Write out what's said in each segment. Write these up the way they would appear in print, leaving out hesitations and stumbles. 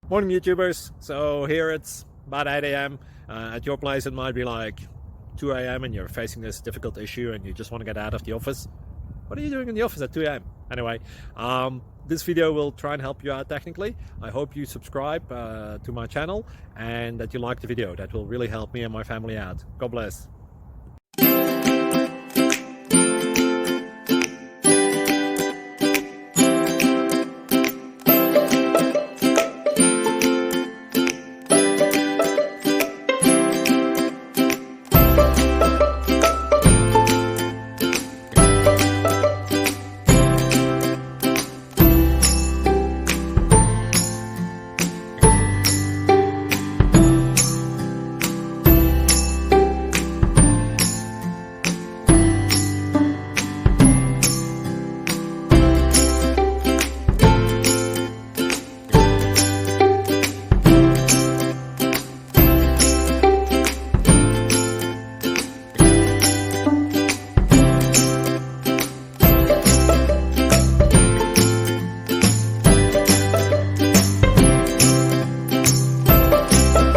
Morning YouTubers. So here it's about 8 a.m. At your place it might be like 2 a.m. and you're facing this difficult issue and you just want to get out of the office. What are you doing in the office at 2 a.m.? Anyway, this video will try and help you out technically. I hope you subscribe to my channel and that you like the video. That will really help me and my family out. God bless.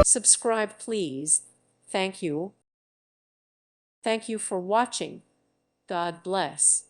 Subscribe, please. Thank you. Thank you for watching. God bless.